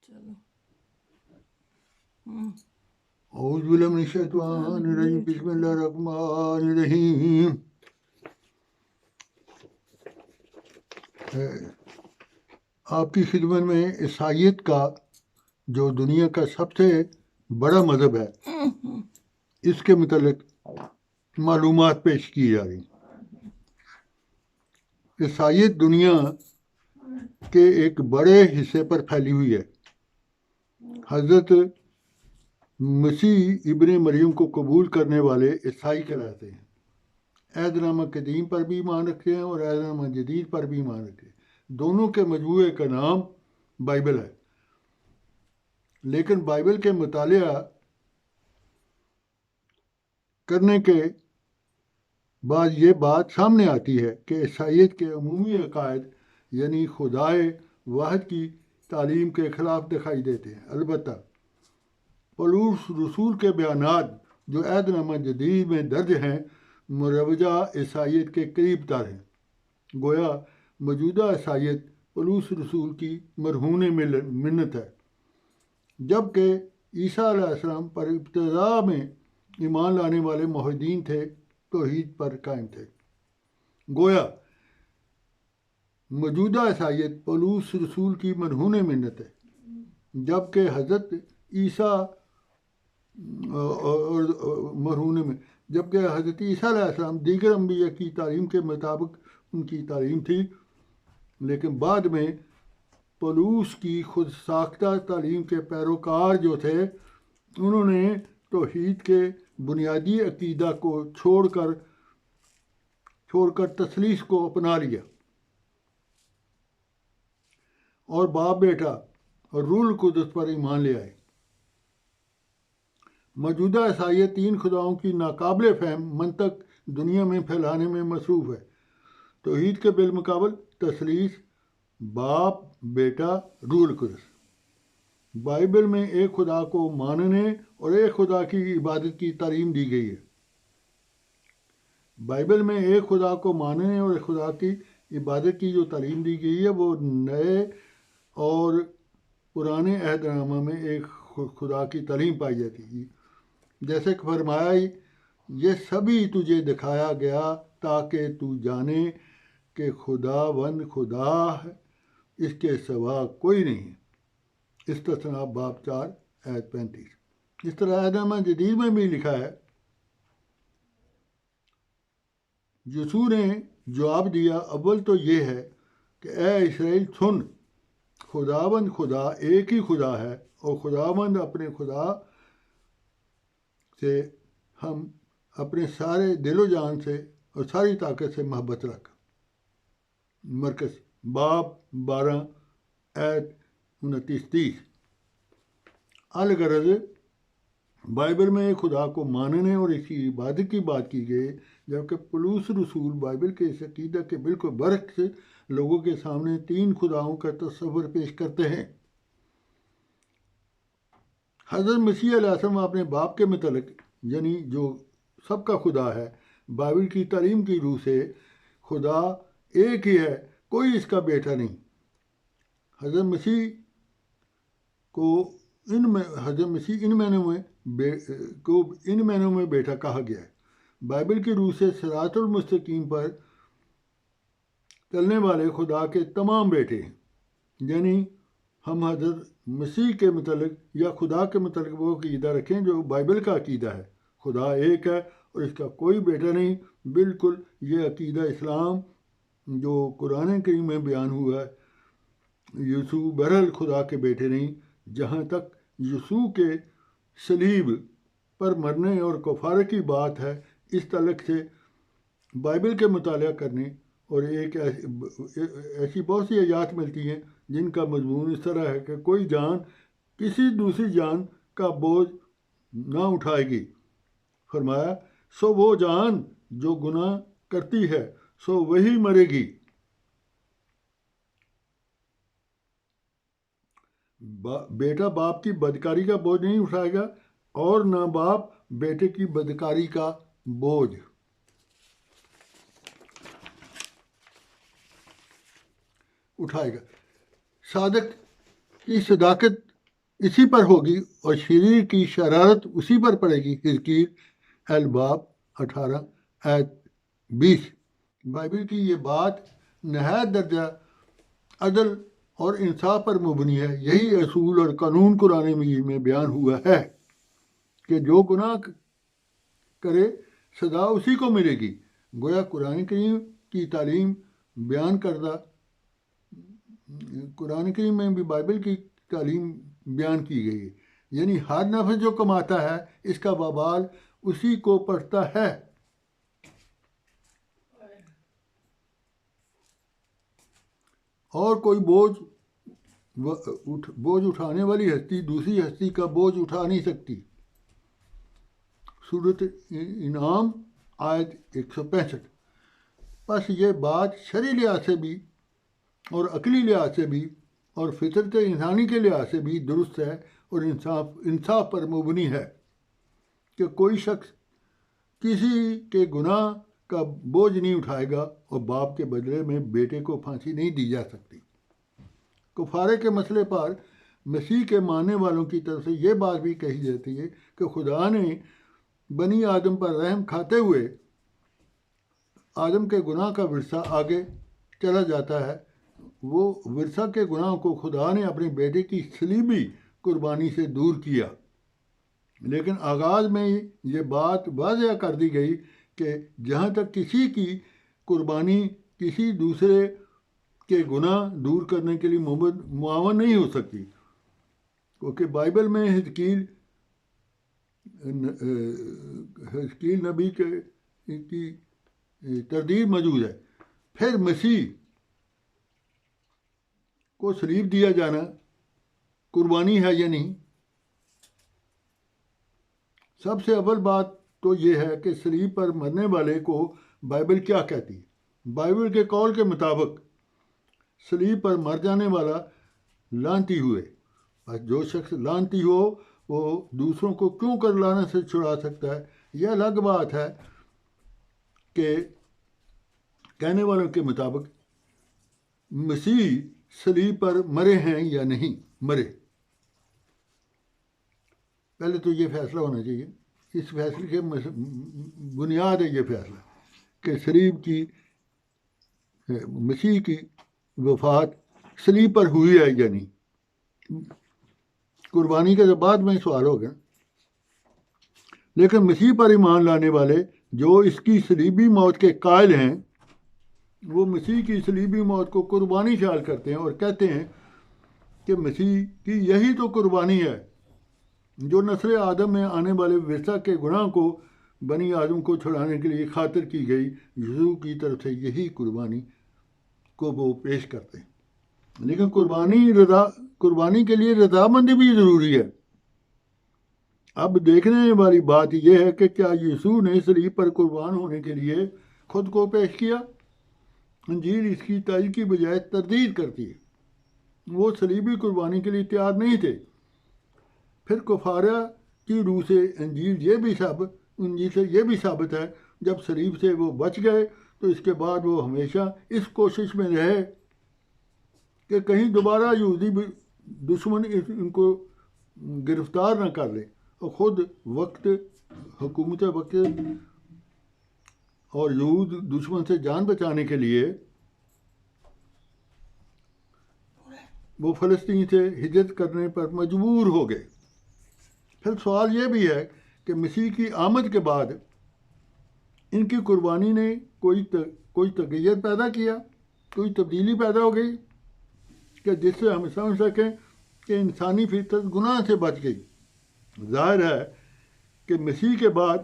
چلو اعوذ باللہ من الشیطان الرجیم بسم اللہ الرحمن الرحیم. آپ کی خدمت میں عیسائیت کا جو دنیا کا سب سے بڑا مذہب ہے اس کے متعلق معلومات پیش کی جا رہی. عیسائیت دنیا کے ایک بڑے حصے پر پھیلی ہوئی ہے. حضرت مسیح ابن مریم کو قبول کرنے والے عیسائی کہلاتے ہیں. عہد نامہ قدیم پر بھی ایمان رکھتے ہیں اور عہد نامہ جدید پر بھی ایمان رکھتے ہیں. دونوں کے مجموعے کا نام بائبل ہے. لیکن بائبل کے مطالعہ کرنے کے بعد یہ بات سامنے آتی ہے کہ عیسائیت کے عمومی عقائد یعنی خدائے واحد کی تعلیم کے خلاف دکھائی دیتے ہیں. البتہ پولس رسول کے بیانات جو عہد نامہ جدید میں درج ہیں مروجہ عیسائیت کے قریب تر ہیں. گویا موجودہ عیسائیت پولس رسول کی مرہون منت ہے، جبکہ عیسیٰ علیہ السلام پر ابتدا میں ایمان لانے والے موحدین تھے، توحید پر قائم تھے. گویا موجودہ عیسائیت پولس رسول کی مرہون منت ہے، جبکہ حضرت عیسیٰ علیہ السلام دیگر انبیاء کی تعلیم کے مطابق ان کی تعلیم تھی. لیکن بعد میں پولس کی خود ساختہ تعلیم کے پیروکار جو تھے انہوں نے توحید کے بنیادی عقیدہ کو چھوڑ کر تثلیث کو اپنا لیا اور باپ بیٹا اور روح القدس پر ایمان لے آئے. موجودہ عیسائیت تین خداؤں کی ناقابل فہم منطق دنیا میں پھیلانے میں مصروف ہے. توحید کے بالمقابل تثلیث، باپ بیٹا روح القدس. بائبل میں ایک خدا کو ماننے اور ایک خدا کی عبادت کی تعلیم دی گئی ہے. بائبل میں ایک خدا کو ماننے اور ایک خدا کی عبادت کی جو تعلیم دی گئی ہے وہ نئے اور پرانے عہد نامہ میں ایک خدا کی تعلیم پائی جاتی ہے. جیسے کہ فرمایا یہ سبھی تجھے دکھایا گیا تاکہ تو جانے کہ خدا ہے، اس کے سوا کوئی نہیں. استثناء باب 4 آیت 35. اس طرح عہد نامہ جدید میں بھی لکھا ہے. یسوع نے جواب دیا، اول تو یہ ہے کہ اے اسرائیل سن، خداوند خدا ایک ہی خدا ہے اور خداوند اپنے خدا سے ہم اپنے سارے دل و جان سے اور ساری طاقت سے محبت رکھ. مرکز باب 12 آیت 29-30. الغرض بائبل میں ایک خدا کو ماننے اور اس کی عبادت کی بات کی گئی، جبکہ پولس رسول بائبل کے اس عقیدہ کے بالکل برعکس لوگوں کے سامنے تین خداؤں کا تصور پیش کرتے ہیں. حضرت مسیح علیہ السلام اپنے باپ کے متعلق یعنی جو سب کا خدا ہے بائبل کی تعلیم کی روح سے خدا ایک ہی ہے، کوئی اس کا بیٹا نہیں. حضرت مسیح ان معنوں میں بیٹا کہا گیا ہے. بائبل کی روح سے صراط المستقیم پر چلنے والے خدا کے تمام بیٹے ہیں. یعنی ہم حضرت مسیح کے متعلق یا خدا کے متعلق وہ عقیدہ رکھیں جو بائبل کا عقیدہ ہے. خدا ایک ہے اور اس کا کوئی بیٹا نہیں. بالکل یہ عقیدہ اسلام جو قرآن کریم میں بیان ہوا ہے. یسوع بہرحال خدا کے بیٹے نہیں. جہاں تک یسوع کے صلیب پر مرنے اور کفارے کی بات ہے، اس تعلق سے بائبل کے مطالعہ کرنے اور ایک ایسی بہت سی آیات ملتی ہیں جن کا مضمون اس طرح ہے کہ کوئی جان کسی دوسری جان کا بوجھ نہ اٹھائے گی. فرمایا سو وہ جان جو گناہ کرتی ہے سو وہی مرے گی. بیٹا باپ کی بدکاری کا بوجھ نہیں اٹھائے گا اور نہ باپ بیٹے کی بدکاری کا بوجھ. اٹھائے گا. صادق کی صداقت اسی پر ہوگی اور شریر کی شرارت اسی پر پڑے گی۔ حزقیل الباب 18 آیت 20۔ بائبل کی یہ بات نہایت درجہ عدل اور انصاف پر مبنی ہے۔ یہی اصول اور قانون قرآن مجید میں بیان ہوا ہے کہ جو گناہ کرے سزا اسی کو ملے گی۔ گویا قرآن کریم کی تعلیم بیان کردہ، قرآن کریم میں بھی بائبل کی تعلیم بیان کی گئی ہے، یعنی ہر نفس جو کماتا ہے اس کا وبال اسی کو پڑتا ہے۔ اور کوئی بوجھ اٹھانے والی ہستی دوسری ہستی کا بوجھ اٹھا نہیں سکتی۔ سورۃ انعام آیت 165۔ بس یہ بات شرعی لحاظ سے بھی اور عقلی لحاظ سے بھی اور فطرت انسانی کے لحاظ سے بھی درست ہے اور انصاف پر مبنی ہے کہ کوئی شخص کسی کے گناہ کا بوجھ نہیں اٹھائے گا اور باپ کے بدلے میں بیٹے کو پھانسی نہیں دی جا سکتی۔ کفارے کے مسئلے پر مسیح کے ماننے والوں کی طرف سے یہ بات بھی کہی جاتی ہے کہ خدا نے بنی آدم پر رحم کھاتے ہوئے آدم کے گناہ کا ورثہ آگے چلا جاتا ہے۔ وہ ورثہ کے گناہ کو خدا نے اپنے بیٹے کی صلیبی قربانی سے دور کیا، لیکن آغاز میں یہ بات واضح کر دی گئی کہ جہاں تک کسی کی قربانی کسی دوسرے کے گناہ دور کرنے کے لیے معاون نہیں ہو سکتی، کیونکہ بائبل میں حزقیل نبی کی تردید موجود ہے۔ پھر مسیح کو صلیب دیا جانا قربانی ہے یا نہیں؟ سب سے اول بات تو یہ ہے کہ صلیب پر مرنے والے کو بائبل کیا کہتی ہے۔ بائبل کے قول کے مطابق صلیب پر مر جانے والا لعنتی ہوئے۔ بس جو شخص لعنتی ہو وہ دوسروں کو کیوں کر لعنت سے چھڑا سکتا ہے؟ یہ الگ بات ہے کہ کہنے والوں کے مطابق مسیح صلیب پر مرے ہیں یا نہیں مرے۔ پہلے تو یہ فیصلہ ہونا چاہیے، اس فیصلے کے بنیاد ہے یہ فیصلہ کہ صلیب کی مسیح کی وفات صلیب پر ہوئی ہے یا نہیں۔ قربانی کے بعد میں سوال ہو گیا، لیکن مسیح پر ایمان لانے والے جو اس کی صلیبی موت کے قائل ہیں وہ مسیح کی صلیبی موت کو قربانی خیال کرتے ہیں اور کہتے ہیں کہ مسیح کی یہی تو قربانی ہے جو نسل آدم میں آنے والے ورثہ کے گناہ کو بنی آدم کو چھڑانے کے لیے خاطر کی گئی۔ یسوع کی طرف سے یہی قربانی کو وہ پیش کرتے ہیں، لیکن قربانی کے لیے رضامندی بھی ضروری ہے۔ اب دیکھنے والی بات یہ ہے کہ کیا یسوع نے صلیب پر قربان ہونے کے لیے خود کو پیش کیا؟ انجیل اس کی تائید کی بجائے تردید کرتی ہے۔ وہ صلیبی قربانی کے لیے تیار نہیں تھے۔ پھر کفارہ کی روح سے انجیل سے یہ بھی ثابت ہے جب صلیب سے وہ بچ گئے تو اس کے بعد وہ ہمیشہ اس کوشش میں رہے کہ کہیں دوبارہ یہودی دشمن ان کو گرفتار نہ کر لے، اور خود حکومت وقت اور یہود دشمن سے جان بچانے کے لیے وہ فلسطین سے ہجرت کرنے پر مجبور ہو گئے۔ پھر سوال یہ بھی ہے کہ مسیح کی آمد کے بعد ان کی قربانی نے کوئی تغیر پیدا کیا، کوئی تبدیلی پیدا ہو گئی کہ جس سے ہم سمجھ سکیں کہ انسانی فطرت گناہ سے بچ گئی۔ ظاہر ہے کہ مسیح کے بعد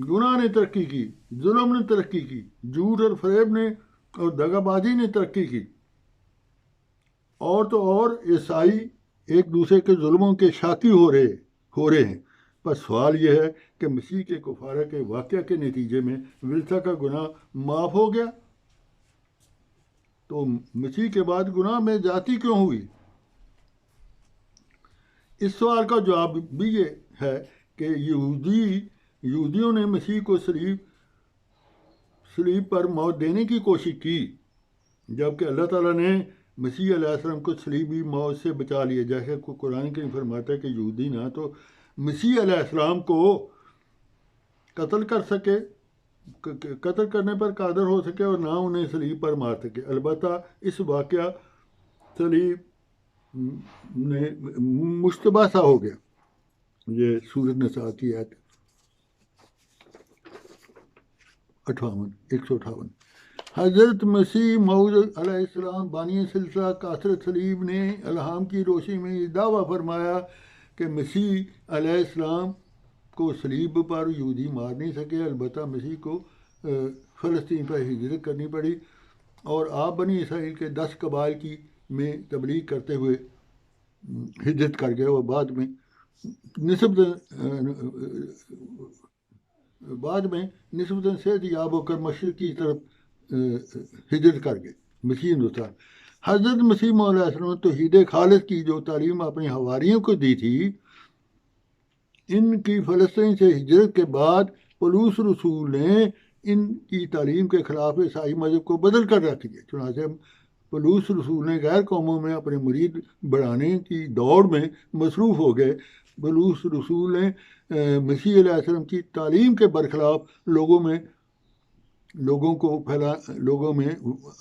گناہ نے ترقی کی، ظلم نے ترقی کی، جھوٹ اور فریب نے اور دغا بازی نے ترقی کی، اور تو اور عیسائی ایک دوسرے کے ظلموں کے شاکی ہو رہے ہیں۔ بس سوال یہ ہے کہ مسیح کے کفارہ کے واقعہ کے نتیجے میں ورثہ کا گناہ معاف ہو گیا، تو مسیح کے بعد گناہ میں زیادتی کیوں ہوئی؟ اس سوال کا جواب بھی یہ ہے کہ یہودیوں نے مسیح کو صلیب پر موت دینے کی کوشش کی، جبکہ اللہ تعالیٰ نے مسیح علیہ السلام کو صلیبی موت سے بچا لیا، جیسے قرآن کریم فرماتا ہے کہ یہودی نہ تو مسیح علیہ السلام کو قتل کر سکے، قتل کرنے پر قادر ہو سکے، اور نہ انہیں صلیب پر مار سکے۔ البتہ اس واقعہ صلیب نے مشتبہ سا ہو گیا۔ یہ سورۃ نساء کی آیت 158۔ حضرت مسیح موعود علیہ السلام بانی سلسلہ کاثرت صلیب نے الہام کی روشنی میں یہ دعویٰ فرمایا کہ مسیح علیہ السلام کو صلیب پر یہودی مار نہیں سکے، البتہ مسیح کو فلسطین پر ہجرت کرنی پڑی، اور آپ بنی اسرائیل کے 10 قبائل کی میں تبلیغ کرتے ہوئے ہجرت کر گئے، اور بعد میں نسبتاً صحت یاب ہو کر مشرق کی طرف ہجرت کر گئے مسیح ہندوستان۔ حضرت مسیح موعود علیہ السلام نے توحید خالص کی جو تعلیم اپنے حواریوں کو دی تھی، ان کی فلسطین سے ہجرت کے بعد پولس رسول نے ان کی تعلیم کے خلاف عیسائی مذہب کو بدل کر رکھ دیا۔ چنانچہ پولس رسول نے غیر قوموں میں اپنے مرید بڑھانے کی دوڑ میں مصروف ہو گئے۔ پولس رسول نے مسیح علیہ السلام کی تعلیم کے برخلاف لوگوں میں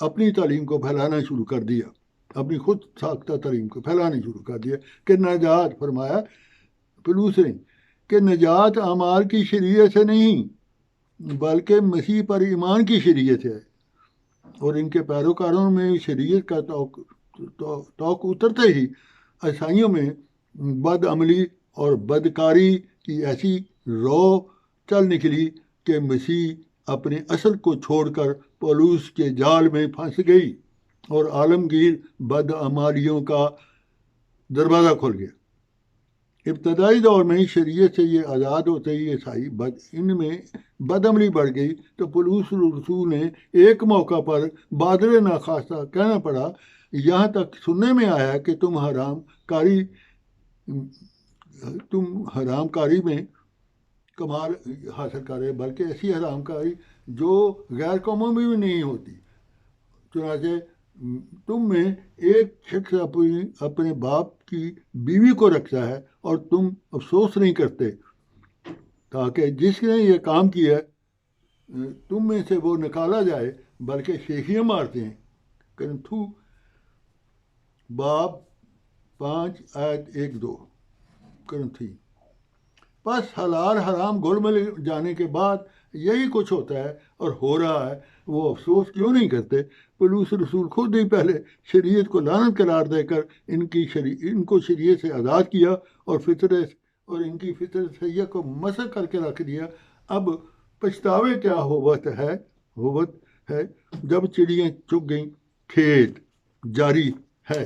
اپنی تعلیم کو پھیلانا شروع کر دیا، اپنی خود ساختہ تعلیم کو پھیلانا شروع کر دیا کہ نجات، فرمایا پولس نے کہ نجات اعمال کی شریعت سے نہیں بلکہ مسیح پر ایمان کی شریعت ہے، اور ان کے پیروکاروں میں شریعت کا توق اترتے ہی عیسائیوں میں بد عملی اور بدکاری کی ایسی رو چل نکلی کہ مسیح اپنے اصل کو چھوڑ کر پولس کے جال میں پھنس گئی، اور عالمگیر بدعمالیوں کا دروازہ کھل گیا۔ ابتدائی دور میں شریعت سے یہ آزاد ہوتے ہی عیسائی ان میں بدعملی بڑھ گئی، تو پولس رسول نے ایک موقع پر بادل ناخواستہ کہنا پڑا، یہاں تک سننے میں آیا کہ تم حرام کاری میں کمال حاصل کر رہے، بلکہ ایسی حرام کاری جو غیر قوموں میں بھی نہیں ہوتی۔ چنانچہ تم میں ایک شخص اپنے باپ کی بیوی کو رکھتا ہے اور تم افسوس نہیں کرتے، تاکہ جس نے یہ کام کیا تم میں سے وہ نکالا جائے، بلکہ شیخیاں مارتے ہیں۔ کرنتھو باب 5 آیت 1-2۔ کرنتھی بس حلال حرام گھل مل جانے کے بعد یہی کچھ ہوتا ہے اور ہو رہا ہے، وہ افسوس کیوں نہیں کرتے؟ پولس رسول خود ہی پہلے شریعت کو لعنت قرار دے کر ان کو شریعت سے آزاد کیا اور ان کی فطرت سیاح کو مسخ کر کے رکھ دیا۔ اب پچھتاوے کیا ہوت ہے جب چڑیاں چگ گئیں، کھیت جاری ہے۔